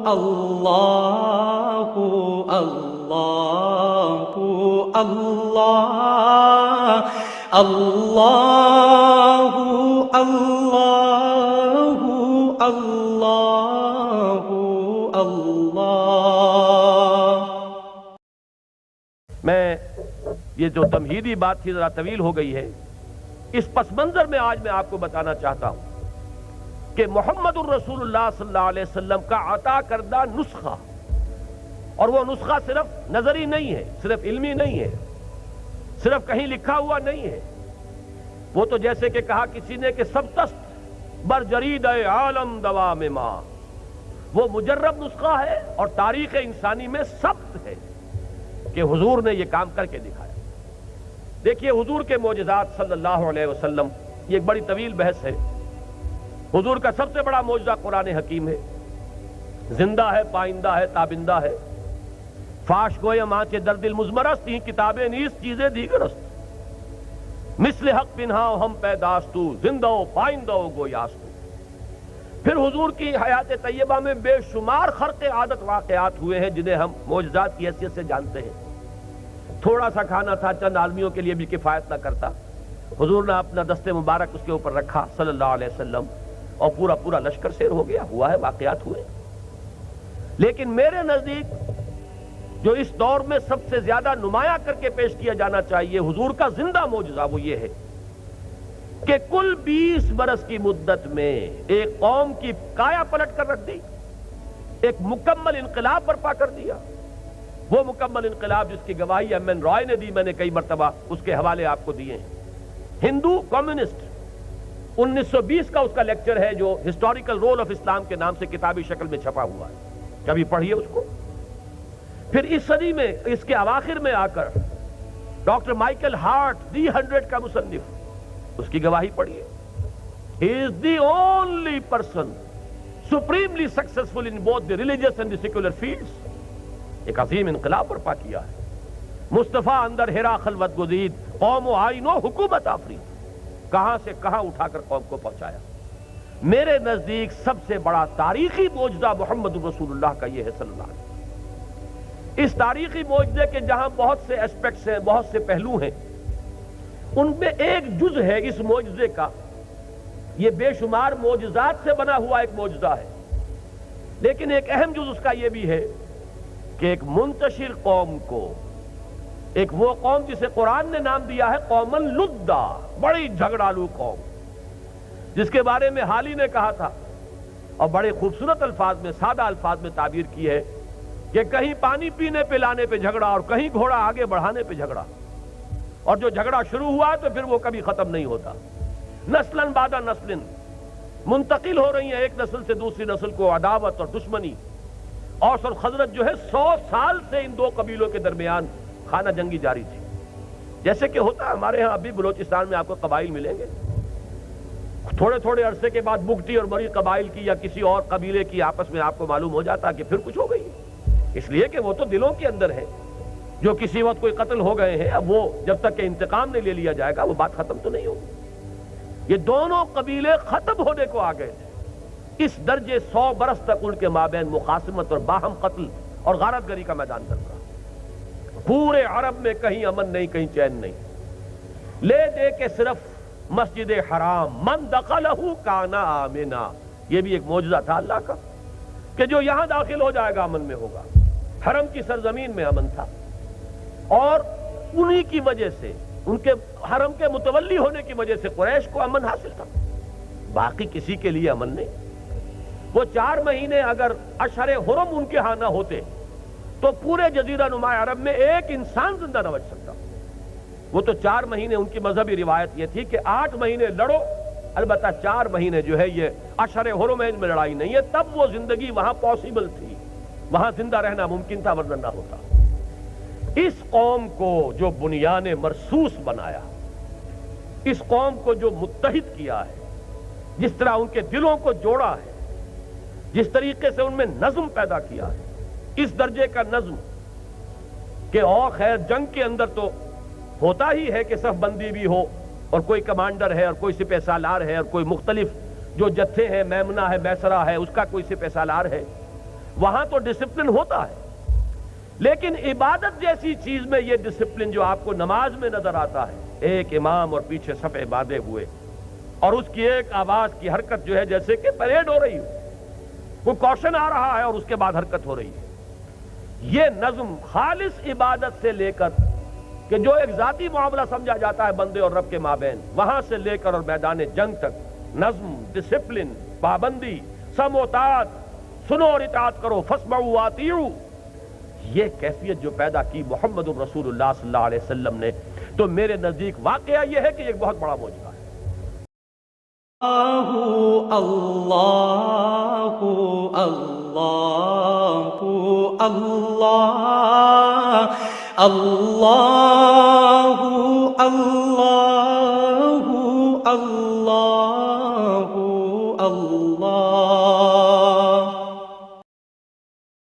اللہ اللہ اللہ اللہ اللہ اللہ اللہ۔ میں یہ جو تمہیدی بات تھی ذرا طویل ہو گئی ہے، اس پس منظر میں آج میں آپ کو بتانا چاہتا ہوں کہ محمد الرسول اللہ صلی اللہ علیہ وسلم کا عطا کردہ نسخہ، اور وہ نسخہ صرف نظری نہیں ہے، صرف علمی نہیں ہے، صرف کہیں لکھا ہوا نہیں ہے، وہ تو جیسے کہ کہا کسی نے کہ سبتست بر جرید عالم دوام ماں، وہ مجرب نسخہ ہے اور تاریخ انسانی میں ثبت ہے کہ حضور نے یہ کام کر کے دکھایا۔ دیکھیے حضور کے معجزات صلی اللہ علیہ وسلم، یہ ایک بڑی طویل بحث ہے۔ حضور کا سب سے بڑا معجزہ قرآن حکیم ہے، زندہ ہے، پائندہ ہے، تابندہ ہے۔ فاش گوئے ماں کے درد المزمرست ہی کتابیں نیست چیزیں دیگرست، مثل حق پنہا ہم پیداستو زندہ و پائندہ و گویاستو۔ پھر حضور کی حیات طیبہ میں بے شمار خرق عادت واقعات ہوئے ہیں جنہیں ہم معجزات کی حیثیت سے جانتے ہیں۔ تھوڑا سا کھانا تھا، چند آدمیوں کے لیے بھی کفایت نہ کرتا، حضور نے اپنا دست مبارک اس کے اوپر رکھا صلی اللہ علیہ وسلم، اور پورا لشکر سیر ہو گیا، ہوا ہے، واقعات ہوئے۔ لیکن میرے نزدیک جو اس دور میں سب سے زیادہ نمایاں کر کے پیش کیا جانا چاہیے حضور کا زندہ معجزہ، وہ یہ ہے کہ کل 20 برس کی مدت میں ایک قوم کی کایا پلٹ کر رکھ دی، ایک مکمل انقلاب برپا کر دیا۔ وہ مکمل انقلاب جس کی گواہی ایم این رائے نے دی، میں نے کئی مرتبہ اس کے حوالے آپ کو دیے ہیں۔ ہندو کمیونسٹ 1920 کا اس کا لیکچر ہے جو ہسٹوریکل رول آف اسلام کے نام سے کتابی شکل میں چھپا ہوا ہے، کبھی پڑھیے اس کو۔ پھر اس صدی میں اس کے اواخر میں آ کر ڈاکٹر مائیکل ہارٹ دی 100 کا مصنف، اس کی گواہی پڑھیے۔ He is the only person supremely successful in both the religious and the secular fields۔ ایک عظیم انقلاب برپا کیا ہے۔ مصطفیٰ اندر ہرا خلوت گزید، قوم و آئین و حکومت آفرید، کہاں سے کہاں اٹھا کر قوم کو پہنچایا۔ میرے نزدیک سب سے بڑا تاریخی معجزہ محمد رسول اللہ کا یہ ہے صلی اللہ علیہ وسلم۔ اس تاریخی معجزے کے جہاں بہت سے اسپیکٹس ہیں، بہت سے پہلو ہیں، ان میں ایک جز ہے اس معجزے کا، یہ بے شمار معجزات سے بنا ہوا ایک معجزہ ہے، لیکن ایک اہم جز اس کا یہ بھی ہے کہ ایک منتشر قوم کو، ایک وہ قوم جسے قرآن نے نام دیا ہے قومن لدّا، بڑی جھگڑالو قوم، جس کے بارے میں حالی نے کہا تھا اور بڑے خوبصورت الفاظ میں، سادہ الفاظ میں تعبیر کی ہے کہ کہیں پانی پینے پہ لانے پہ جھگڑا اور کہیں گھوڑا آگے بڑھانے پہ جھگڑا، اور جو جھگڑا شروع ہوا تو پھر وہ کبھی ختم نہیں ہوتا۔ نسلاً بعد نسلن منتقل ہو رہی ہیں ایک نسل سے دوسری نسل کو عداوت اور دشمنی۔ اوس اور خزرج جو ہے 100 سال سے ان دو قبیلوں کے درمیان خانہ جنگی جاری تھی، جیسے کہ ہوتا ہے ہمارے ہاں ابھی بلوچستان میں آپ کو قبائل ملیں گے، تھوڑے عرصے کے بعد بگٹی اور بڑی قبائل کی یا کسی اور قبیلے کی آپس میں آپ کو معلوم ہو جاتا کہ پھر کچھ ہو گئی، اس لیے کہ وہ تو دلوں کے اندر ہے۔ جو کسی وقت کوئی قتل ہو گئے ہیں، اب وہ جب تک کہ انتقام نہیں لے لیا جائے گا وہ بات ختم تو نہیں ہوگی۔ یہ دونوں قبیلے ختم ہونے کو آ گئے تھے، اس درجے 100 برس تک ان کے مابین مخاصمت اور باہم قتل اور غارت گری کا میدان چل رہا۔ پورے عرب میں کہیں امن نہیں، کہیں چین نہیں، لے دے کے صرف مسجد حرام من دخلہ کان آمنا، یہ بھی ایک معجزہ تھا اللہ کا کہ جو یہاں داخل ہو جائے گا امن میں ہوگا۔ حرم کی سرزمین میں امن تھا، اور انہی کی وجہ سے، ان کے حرم کے متولی ہونے کی وجہ سے قریش کو امن حاصل تھا، باقی کسی کے لیے امن نہیں۔ وہ 4 مہینے اگر اشہر حرم ان کے ہاں نہ ہوتے تو پورے جزیرہ نما عرب میں ایک انسان زندہ نہ بچ سکتا۔ وہ تو 4 مہینے ان کی مذہبی روایت یہ تھی کہ 8 مہینے لڑو، البتہ 4 مہینے جو ہے یہ اشہر حرم میں لڑائی نہیں ہے، تب وہ زندگی وہاں پاسبل تھی، وہاں زندہ رہنا ممکن تھا، ورنہ نہ ہوتا۔ اس قوم کو جو بنیان مرصوص بنایا، اس قوم کو جو متحد کیا ہے، جس طرح ان کے دلوں کو جوڑا ہے، جس طریقے سے ان میں نظم پیدا کیا ہے، اس درجے کا نظم کہ اور خیر جنگ کے اندر تو ہوتا ہی ہے کہ صف بندی بھی ہو اور کوئی کمانڈر ہے اور کوئی سپہ سالار ہے اور کوئی مختلف جو جتھے ہیں، میمنہ ہے، میسرہ ہے، اس کا کوئی سپہ سالار ہے، وہاں تو ڈسپلن ہوتا ہے، لیکن عبادت جیسی چیز میں یہ ڈسپلن جو آپ کو نماز میں نظر آتا ہے، ایک امام اور پیچھے صفے باندھے ہوئے، اور اس کی ایک آواز کی حرکت جو ہے جیسے کہ پریڈ ہو رہی ہو، کوئی کوشن آ رہا ہے اور اس کے بعد حرکت ہو رہی ہے، یہ نظم خالص عبادت سے لے کر کہ جو ایک ذاتی معاملہ سمجھا جاتا ہے بندے اور رب کے مابین، وہاں سے لے کر اور میدان جنگ تک نظم، ڈسپلن، پابندی، سم و طاعت، سنو اور اطاعت کرو، فاسمعوا واطیعوا، یہ کیفیت جو پیدا کی محمد الرسول اللہ صلی اللہ علیہ وسلم نے، تو میرے نزدیک واقعہ یہ ہے کہ ایک بہت بڑا معجزہ ہے۔ اللہ اللہ اللہ اللہ اللہ